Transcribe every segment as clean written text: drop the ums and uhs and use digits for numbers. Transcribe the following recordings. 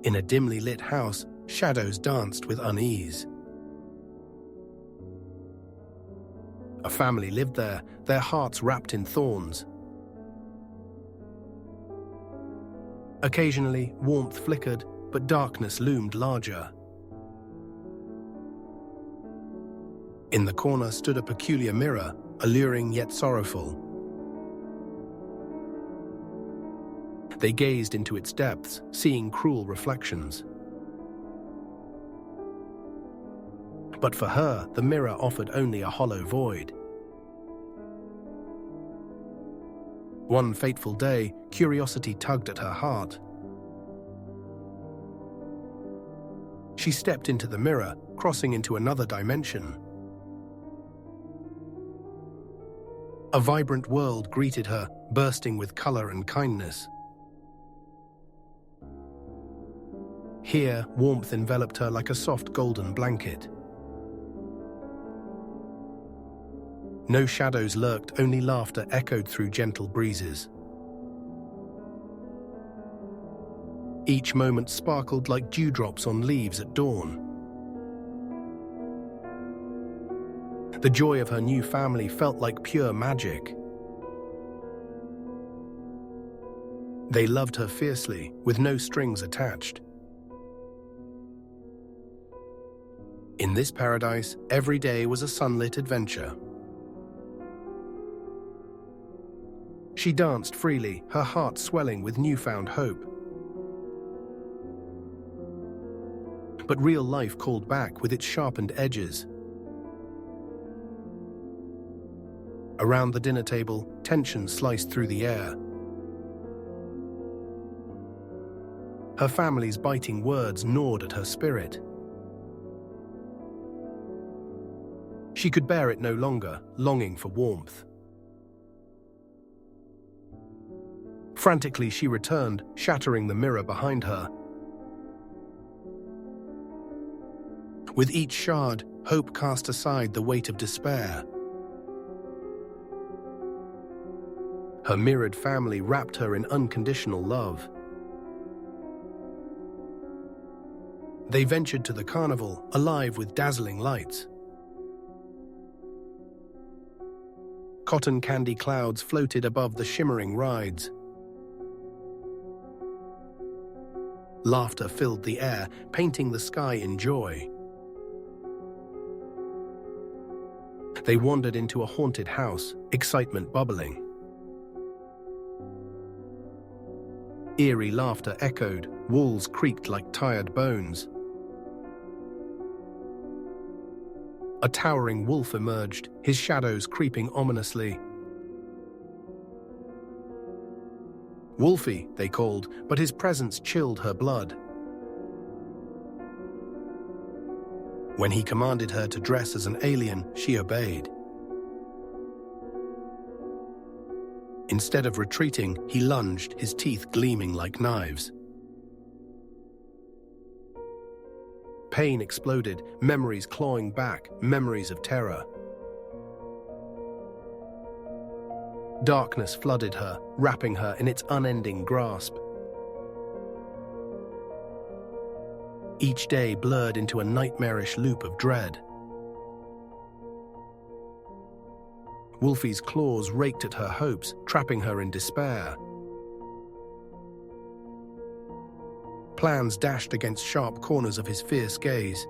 In a dimly lit house, shadows danced with unease. A family lived there, their hearts wrapped in thorns. Occasionally, warmth flickered, but darkness loomed larger. In the corner stood a peculiar mirror, alluring yet sorrowful. They gazed into its depths, seeing cruel reflections. But for her, the mirror offered only a hollow void. One fateful day, curiosity tugged at her heart. She stepped into the mirror, crossing into another dimension. A vibrant world greeted her, bursting with color and kindness. Here, warmth enveloped her like a soft golden blanket. No shadows lurked, only laughter echoed through gentle breezes. Each moment sparkled like dewdrops on leaves at dawn. The joy of her new family felt like pure magic. They loved her fiercely, with no strings attached. In this paradise, every day was a sunlit adventure. She danced freely, her heart swelling with newfound hope. But real life called back with its sharpened edges. Around the dinner table, tension sliced through the air. Her family's biting words gnawed at her spirit. She could bear it no longer, longing for warmth. Frantically, she returned, shattering the mirror behind her. With each shard, hope cast aside the weight of despair. Her mirrored family wrapped her in unconditional love. They ventured to the carnival, alive with dazzling lights. Cotton candy clouds floated above the shimmering rides. Laughter filled the air, painting the sky in joy. They wandered into a haunted house, excitement bubbling. Eerie laughter echoed, walls creaked like tired bones. A towering wolf emerged, his shadows creeping ominously. Wolfie, they called, but his presence chilled her blood. When he commanded her to dress as an alien, she obeyed. Instead of retreating, he lunged, his teeth gleaming like knives. Pain exploded, memories clawing back, memories of terror. Darkness flooded her, wrapping her in its unending grasp. Each day blurred into a nightmarish loop of dread. Wolfie's claws raked at her hopes, trapping her in despair. Plans dashed against sharp corners of his fierce gaze.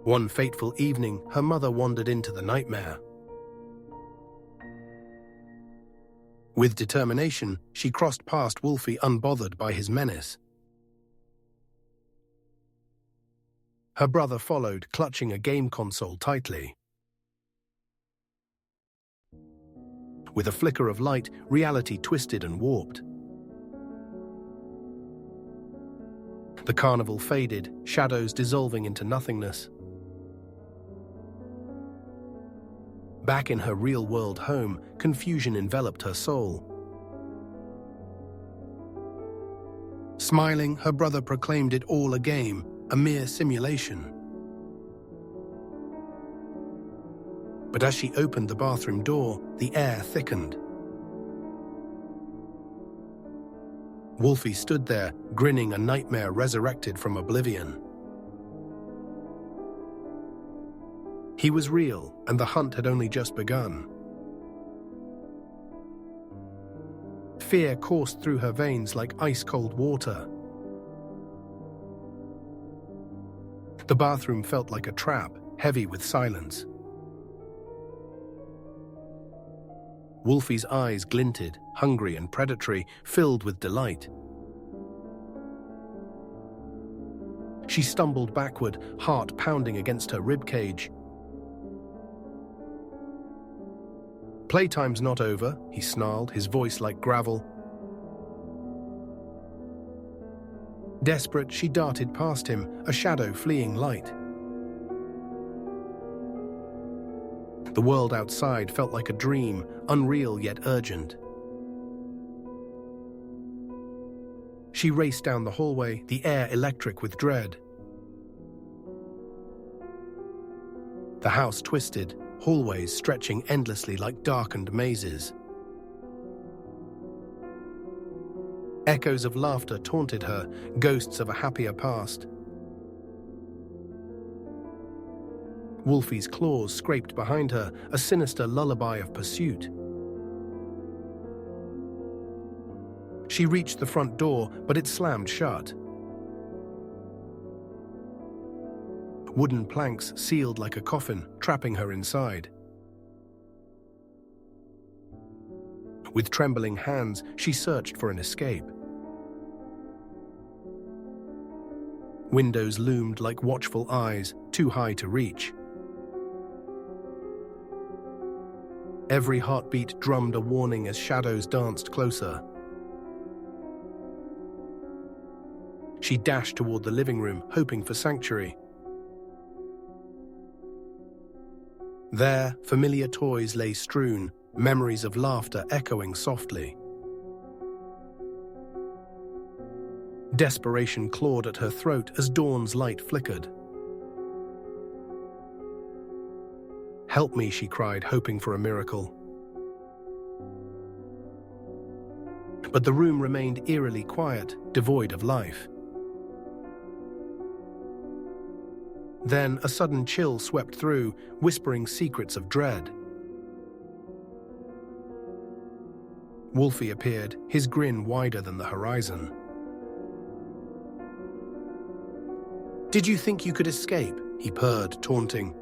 One fateful evening, her mother wandered into the nightmare. With determination, she crossed past Wolfie unbothered by his menace. Her brother followed, clutching a game console tightly. With a flicker of light, reality twisted and warped. The carnival faded, shadows dissolving into nothingness. Back in her real-world home, confusion enveloped her soul. Smiling, her brother proclaimed it all a game, a mere simulation. But as she opened the bathroom door, the air thickened. Wolfie stood there, grinning, a nightmare resurrected from oblivion. He was real, and the hunt had only just begun. Fear coursed through her veins like ice-cold water. The bathroom felt like a trap, heavy with silence. Wolfie's eyes glinted, hungry and predatory, filled with delight. She stumbled backward, heart pounding against her ribcage. "Playtime's not over," he snarled, his voice like gravel. Desperate, she darted past him, a shadow fleeing light. The world outside felt like a dream, unreal yet urgent. She raced down the hallway, the air electric with dread. The house twisted, hallways stretching endlessly like darkened mazes. Echoes of laughter taunted her, ghosts of a happier past. Wolfie's claws scraped behind her, a sinister lullaby of pursuit. She reached the front door, but it slammed shut. Wooden planks sealed like a coffin, trapping her inside. With trembling hands, she searched for an escape. Windows loomed like watchful eyes, too high to reach. Every heartbeat drummed a warning as shadows danced closer. She dashed toward the living room, hoping for sanctuary. There, familiar toys lay strewn, memories of laughter echoing softly. Desperation clawed at her throat as dawn's light flickered. "Help me," she cried, hoping for a miracle. But the room remained eerily quiet, devoid of life. Then a sudden chill swept through, whispering secrets of dread. Wolfie appeared, his grin wider than the horizon. "Did you think you could escape?" he purred, taunting.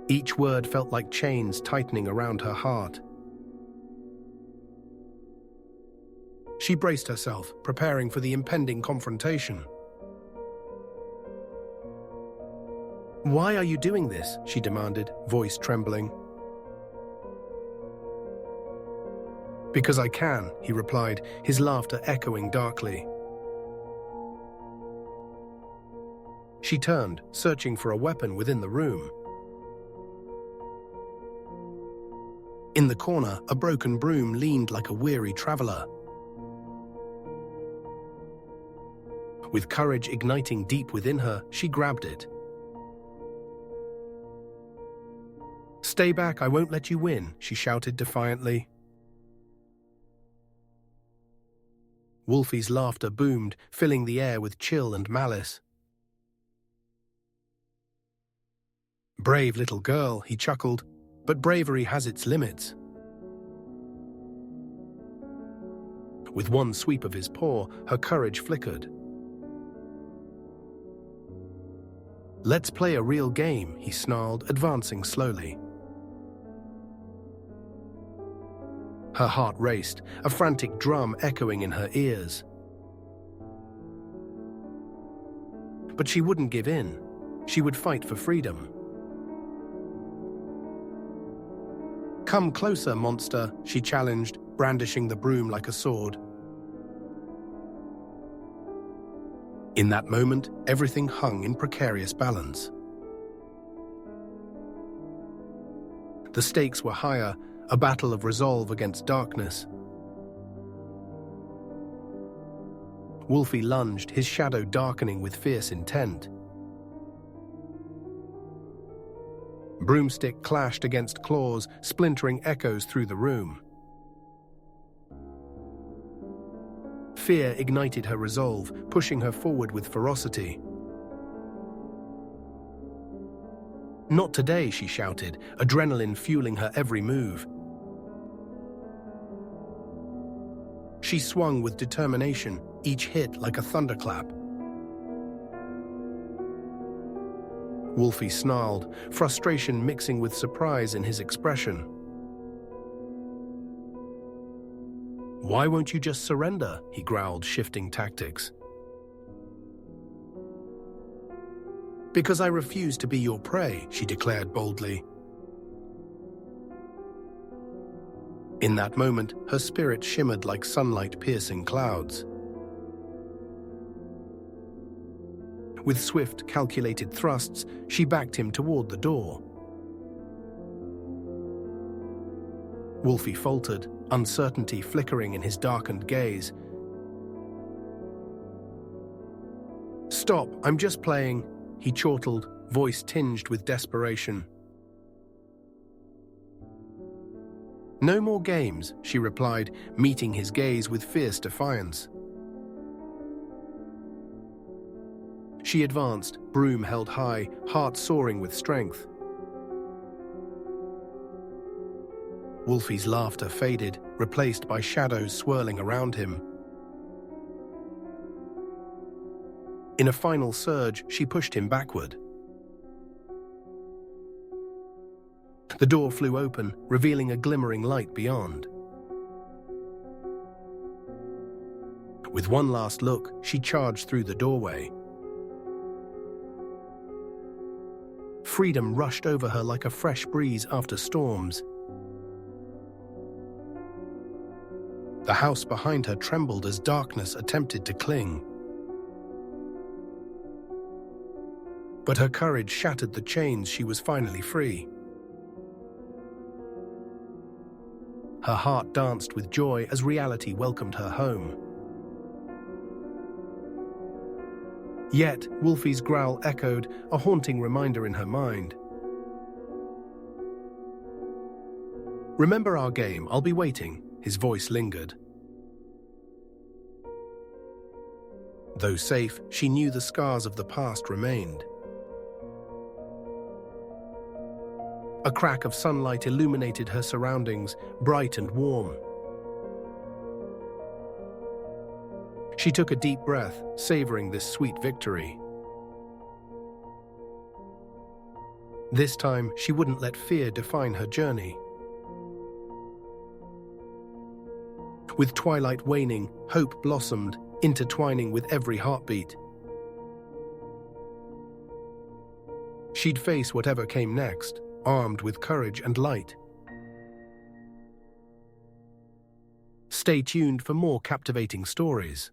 Each word felt like chains tightening around her heart. She braced herself, preparing for the impending confrontation. "Why are you doing this?" she demanded, voice trembling. "Because I can," he replied, his laughter echoing darkly. She turned, searching for a weapon within the room. In the corner, a broken broom leaned like a weary traveler. With courage igniting deep within her, she grabbed it. "Stay back, I won't let you win," she shouted defiantly. Wolfie's laughter boomed, filling the air with chill and malice. "Brave little girl," he chuckled, "but bravery has its limits." With one sweep of his paw, her courage flickered. "Let's play a real game," he snarled, advancing slowly. Her heart raced, a frantic drum echoing in her ears. But she wouldn't give in. She would fight for freedom. "Come closer, monster," she challenged, brandishing the broom like a sword. In that moment, everything hung in precarious balance. The stakes were higher, a battle of resolve against darkness. Wolfie lunged, his shadow darkening with fierce intent. Broomstick clashed against claws, splintering echoes through the room. Fear ignited her resolve, pushing her forward with ferocity. "Not today," she shouted, adrenaline fueling her every move. She swung with determination, each hit like a thunderclap. Wolfie snarled, frustration mixing with surprise in his expression. "Why won't you just surrender?" he growled, shifting tactics. "Because I refuse to be your prey," she declared boldly. In that moment, her spirit shimmered like sunlight piercing clouds. With swift, calculated thrusts, she backed him toward the door. Wolfie faltered, uncertainty flickering in his darkened gaze. "Stop, I'm just playing," he chortled, voice tinged with desperation. "No more games," she replied, meeting his gaze with fierce defiance. She advanced, broom held high, heart soaring with strength. Wolfie's laughter faded, replaced by shadows swirling around him. In a final surge, she pushed him backward. The door flew open, revealing a glimmering light beyond. With one last look, she charged through the doorway. Freedom rushed over her like a fresh breeze after storms. The house behind her trembled as darkness attempted to cling. But her courage shattered the chains. She was finally free. Her heart danced with joy as reality welcomed her home. Yet, Wolfie's growl echoed, a haunting reminder in her mind. "Remember our game, I'll be waiting," his voice lingered. Though safe, she knew the scars of the past remained. A crack of sunlight illuminated her surroundings, bright and warm. She took a deep breath, savoring this sweet victory. This time, she wouldn't let fear define her journey. With twilight waning, hope blossomed, intertwining with every heartbeat. She'd face whatever came next, armed with courage and light. Stay tuned for more captivating stories.